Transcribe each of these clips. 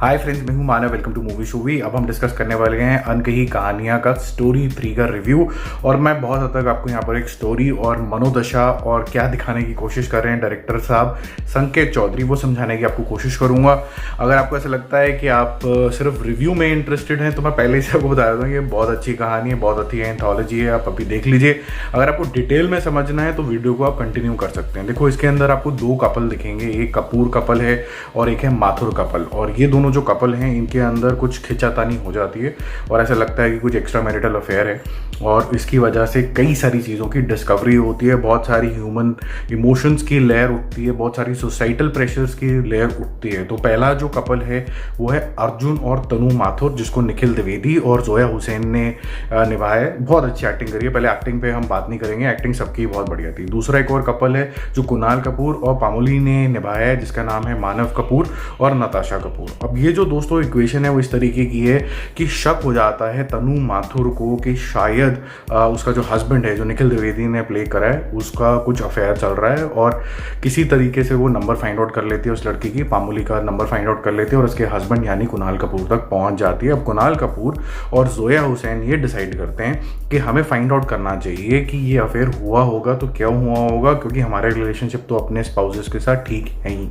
हाय friends, मैं हूं Manav. Welcome to movie शूवी। अब हम डिस्कस करने वाले हैं अनकही कहानियां का स्टोरी 3 का रिव्यू। और मैं बहुत हद तक आपको यहाँ पर एक स्टोरी और मनोदशा और क्या दिखाने की कोशिश कर रहे हैं डायरेक्टर साहब संकेत चौधरी, वो समझाने की आपको कोशिश करूंगा। अगर आपको ऐसा लगता है कि आप सिर्फ रिव्यू में इंटरेस्टेड हैं तो मैं पहले से आपको बता देता हूँ, ये बहुत अच्छी कहानी है, बहुत अच्छी एंथोलॉजी है, आप अभी देख लीजिए। अगर आपको डिटेल में समझना है तो वीडियो को आप कंटिन्यू कर सकते हैं। देखो, इसके अंदर आपको 2 कपल दिखेंगे, एक कपूर कपल है और एक है माथुर कपल। और ये दोनों जो कपल हैं इनके अंदर कुछ खिंचातानी हो जाती है और ऐसा लगता है कि कुछ एक्स्ट्रा मैरिटल अफेयर है, और इसकी वजह से कई सारी चीज़ों की डिस्कवरी होती है, बहुत सारी ह्यूमन इमोशंस की लेयर उठती है, बहुत सारी सोसाइटल प्रेशर्स की लेयर उठती है। तो पहला जो कपल है वो है अर्जुन और तनु माथुर, जिसको निखिल द्विवेदी और जोया हुसैन ने निभाया है। बहुत अच्छी एक्टिंग करी है। पहले एक्टिंग पे हम बात नहीं करेंगे, एक्टिंग सबकी बहुत बढ़िया थी। दूसरा एक और कपल है जो कुणाल कपूर और पामोली ने निभाया है, जिसका नाम है मानव कपूर और नताशा कपूर। अब ये जो दोस्तों इक्वेशन है वो इस तरीके की है कि शक हो जाता है तनु माथुर को कि शायद उसका जो हस्बैंड है, जो निखिल द्विवेदी ने प्ले करा है, उसका कुछ अफेयर चल रहा है। और किसी तरीके से वो नंबर फाइंड आउट कर लेती है, उस लड़की की पामोली का नंबर फाइंड आउट कर लेती है और उसके हस्बैंड यानी कुणाल कपूर तक पहुंच जाती है। अब कुणाल कपूर और जोया हुसैन ये डिसाइड करते हैं कि हमें फाइंड आउट करना चाहिए कि ये अफेयर हुआ होगा तो क्या हुआ होगा, क्योंकि हमारे रिलेशनशिप तो अपने स्पाउसेस के साथ ठीक है ही।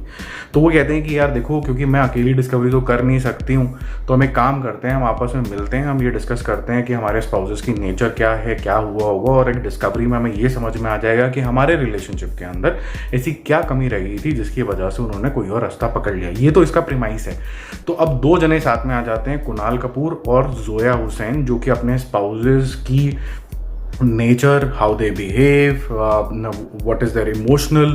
तो वो कहते हैं कि यार देखो, क्योंकि मैं अकेली डिस्कवरी तो कर नहीं सकती हूँ, तो हम एक काम करते हैं, हम आपस में मिलते हैं, हम ये डिस्कस करते हैं कि हमारे स्पाउसेस की नेचर क्या है, क्या हुआ होगा, और एक डिस्कवरी में हमें ये समझ में आ जाएगा कि हमारे रिलेशनशिप के अंदर ऐसी क्या कमी रह गई थी जिसकी वजह से उन्होंने कोई और रास्ता पकड़ लिया। ये तो इसका प्रीमाइस है। तो अब 2 जने साथ में आ जाते हैं, कुणाल कपूर और जोया हुसैन, जो कि अपने स्पाउसेस की nature, how they behave, what is their emotional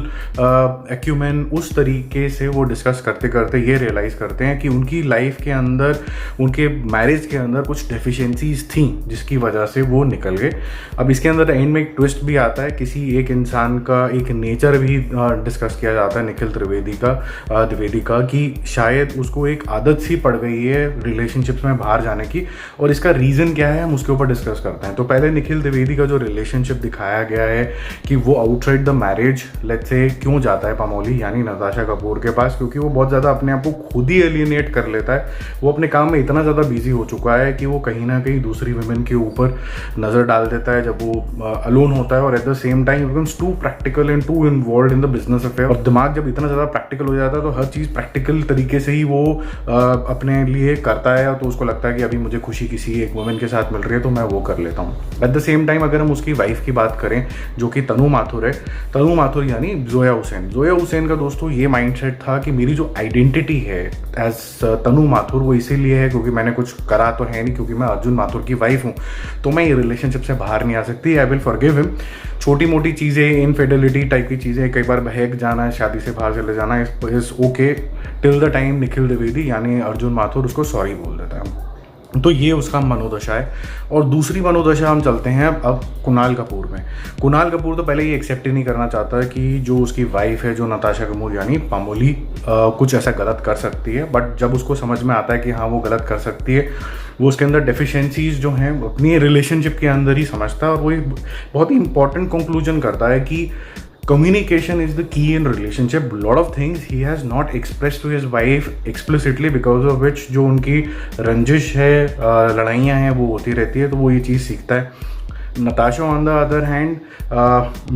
acumen, उस तरीके से वो डिस्कस करते करते ये रियलाइज़ करते हैं कि उनकी लाइफ के अंदर, उनके मैरिज के अंदर कुछ डेफिशिएंसीज थी जिसकी वजह से वो निकल गए। अब इसके अंदर एंड में एक ट्विस्ट भी आता है, किसी एक इंसान का एक नेचर भी डिस्कस किया जाता है निखिल द्विवेदी का कि शायद उसको एक आदत सी पड़ गई है रिलेशनशिप्स में बाहर जाने की, और इसका रीज़न क्या है हम उसके ऊपर डिस्कस करते हैं। तो पहले निखिल द्विवेदी का जो रिलेशनशिप दिखाया गया है कि वो outside the marriage let's say क्यों जाता है पामोली यानी नताशा कपूर के पास, क्योंकि वो बहुत ज़्यादा अपने आप को खुद ही एलियनेट कर लेता है। वो अपने काम में इतना ज़्यादा बिजी हो चुका है कि वो कहीं ना कहीं दूसरी वुमेन के ऊपर नज़र डाल देता है जब वो अलोन होता है, और at the same time becomes too practical and too involved in the business affair. और दिमाग जब इतना ज़्यादा प्रैक्टिकल हो जाता है तो हर चीज़ प्रैक्टिकल तरीके से ही वो अपने लिए करता है, तो उसको लगता है कि अभी मुझे खुशी किसी एक वुमेन के साथ मिल रही है तो मैं वो कर लेता हूँ। एट द सेम टाइम अगर हम उसकी वाइफ की बात करें जो कि तनु माथुर है, तनु माथुर यानी जोया हुसैन का दोस्तों ये माइंडसेट था कि मेरी जो आइडेंटिटी है एज तनु माथुर वो इसीलिए है क्योंकि मैंने कुछ करा तो है नहीं, क्योंकि मैं अर्जुन माथुर की वाइफ हूँ तो मैं ये रिलेशनशिप से बाहर नहीं आ सकती। I will forgive him. छोटी मोटी चीज़ें, इनफिडेलिटी टाइप की चीज़ें, कई बार बहक जाना, शादी से बाहर चले जाना is okay till the time Nikhil Dwivedi यानी अर्जुन माथुर उसको सॉरी बोल देता है। तो ये उसका मनोदशा है। और दूसरी मनोदशा हम चलते हैं अब कुणाल कपूर में। कुणाल कपूर तो पहले ये एक्सेप्ट ही नहीं करना चाहता है कि जो उसकी वाइफ है जो नताशा कपूर यानी पामोली कुछ ऐसा गलत कर सकती है, बट जब उसको समझ में आता है कि हाँ वो गलत कर सकती है, वो उसके अंदर डेफिशिएंसीज जो हैं अपनी रिलेशनशिप के अंदर ही समझता है, और वो एक बहुत ही इंपॉर्टेंट कंक्लूजन करता है कि communication is the key in relationship. Lot of things he has not expressed to his wife explicitly, because of which जो उनकी रंजिश है, लड़ाइयाँ हैं, वो होती रहती है, तो वो ये चीज़ सीखता है। Natasha on the other hand,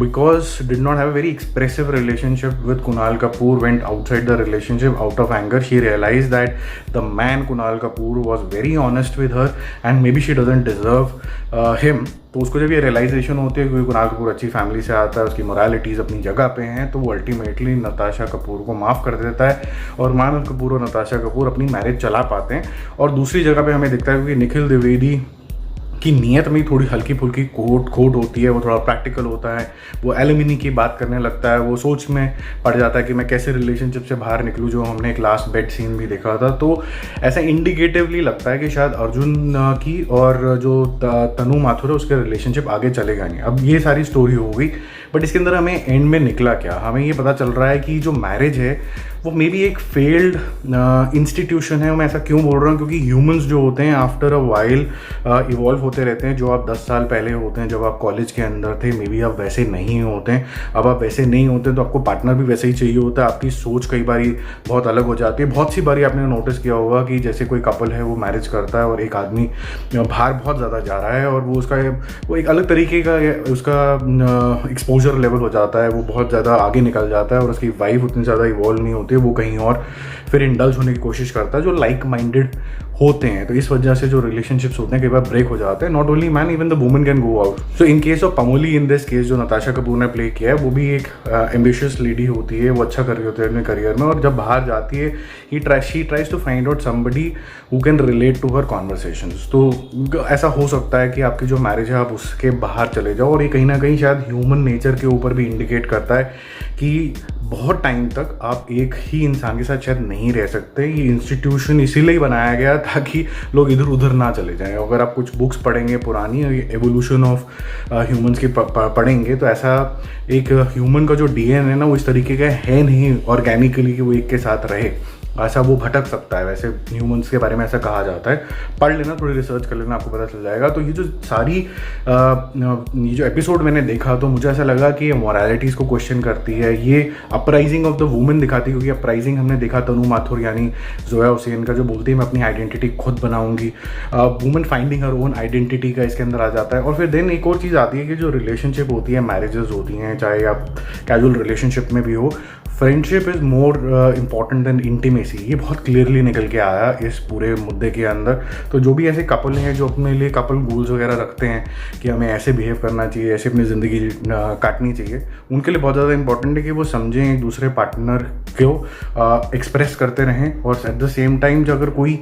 because did not have a very expressive relationship with Kunal Kapoor, went outside the relationship out of anger. She realized that the man Kunal Kapoor was very honest with her and maybe she doesn't deserve him. तो उसको जब ये realisation होती है क्योंकि कुणाल कपूर अच्छी family से आता है, उसकी मोरालिटीज़ अपनी जगह पे हैं, तो वो अल्टीमेटली नताशा कपूर को माफ़ कर देता है और मानव कपूर और नताशा कपूर अपनी मैरिज चला पाते हैं। और दूसरी जगह पे हमें दिखता है क्योंकि निखिल द्विवेदी की नीयत में थोड़ी हल्की फुल्की खोट होती है, वो थोड़ा प्रैक्टिकल होता है, वो एलिमिनी की बात करने लगता है, वो सोच में पड़ जाता है कि मैं कैसे रिलेशनशिप से बाहर निकलूँ, जो हमने एक लास्ट बेड सीन भी देखा था। तो ऐसा इंडिकेटिवली लगता है कि शायद अर्जुन की और जो तनु माथुर है उसके रिलेशनशिप आगे चलेगा नहीं। अब ये सारी स्टोरी हो गई, बट इसके अंदर हमें एंड में निकला क्या, हमें ये पता चल रहा है कि जो मैरिज है वो मे बी एक फेल्ड इंस्टीट्यूशन है। मैं ऐसा क्यों बोल रहा हूँ, क्योंकि ह्यूमंस जो होते हैं आफ्टर अ वाइल इवॉल्व होते रहते हैं। जो आप 10 साल पहले होते हैं जब आप कॉलेज के अंदर थे, मे बी आप वैसे नहीं होते हैं। अब आप वैसे नहीं होते तो आपको पार्टनर भी वैसे ही चाहिए होता है। आपकी सोच कई बारी बहुत अलग हो जाती है। बहुत सी बारी आपने नोटिस किया होगा कि जैसे कोई कपल है वो मैरिज करता है और एक आदमी बाहर बहुत ज़्यादा जा रहा है और वो एक अलग तरीके का उसका एक्सपोजर लेवल हो जाता है, वो बहुत ज़्यादा आगे निकल जाता है और उसकी वाइफ उतनी ज़्यादा इवॉल्व नहीं होती है, वो कहीं और फिर इंडल्ज होने की कोशिश करता है जो लाइक माइंडेड होते हैं। तो इस वजह से जो रिलेशनशिप्स होते हैं कई बार ब्रेक हो जाते हैं। Not only man, even the woman can go out. So in case of पमोली, इन दिस केस जो नताशा कपूर ने प्ले किया है, वो भी एक एम्बिशियस लेडी होती है, वो अच्छा कर रही होती है अपने करियर में, और जब बाहर जाती है she tries to find out somebody who can relate to her conversations. तो ऐसा हो सकता है कि आपकी जो मैरिज है आप उसके बाहर चले जाओ, और ये कहीं ना कहीं शायद ह्यूमन नेचर के ऊपर भी इंडिकेट करता है कि बहुत टाइम तक आप एक ही इंसान के साथ शायद नहीं रह सकते। ये इंस्टीट्यूशन इसीलिए ही बनाया गया ताकि लोग इधर उधर ना चले जाएं। अगर आप कुछ बुक्स पढ़ेंगे पुरानी, एवोल्यूशन ऑफ ह्यूमंस की पढ़ेंगे, तो ऐसा एक ह्यूमन का जो डीएनए है ना, वो इस तरीके का है नहीं ऑर्गेनिकली कि वो एक के साथ रहे। ऐसा वो भटक सकता है, वैसे ह्यूमंस के बारे में ऐसा कहा जाता है। पढ़ लेना, थोड़ी रिसर्च कर लेना, आपको पता चल जाएगा। तो ये जो सारी ये जो एपिसोड मैंने देखा तो मुझे ऐसा लगा कि ये मॉरलिटीज़ को क्वेश्चन करती है, ये अपराइजिंग ऑफ द वुमेन दिखाती है। क्योंकि अपराइजिंग हमने देखा तनु माथुर यानी जोया हुसैन का, जो बोलती है मैं अपनी आइडेंटिटी खुद बनाऊंगी, women finding her own identity का इसके अंदर आ जाता है। और फिर देन एक और चीज़ आती है कि जो रिलेशनशिप होती है, मैरिजेस होती हैं, चाहे आप कैजुअल रिलेशनशिप में भी हो, friendship is more important than intimacy. ये बहुत क्लियरली निकल के आया इस पूरे मुद्दे के अंदर। तो जो भी ऐसे कपल हैं जो अपने लिए कपल गोल्स वगैरह रखते हैं कि हमें ऐसे बिहेव करना चाहिए, ऐसे अपनी ज़िंदगी काटनी चाहिए, उनके लिए बहुत ज़्यादा इंपॉर्टेंट है कि वो समझें एक दूसरे पार्टनर को एक्सप्रेस करते रहें, और एट द सेम टाइम जो अगर कोई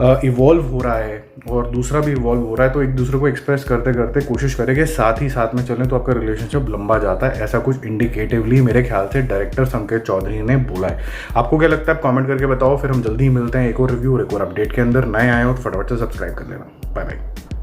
इवॉल्व हो रहा है और दूसरा भी इवॉल्व हो रहा है तो एक दूसरे को एक्सप्रेस करते करते कोशिश करें कि साथ ही साथ में चलें, तो आपका रिलेशनशिप लंबा जाता है। ऐसा कुछ इंडिकेटिवली मेरे ख्याल से डायरेक्टर संकेत चौधरी ने बोला है। आपको क्या लगता है, आप कमेंट करके बताओ। फिर हम जल्दी ही मिलते हैं एक और रिव्यू और एक और अपडेट के अंदर। नए आए हो तो फटाफट से सब्सक्राइब कर लेना। Bye bye.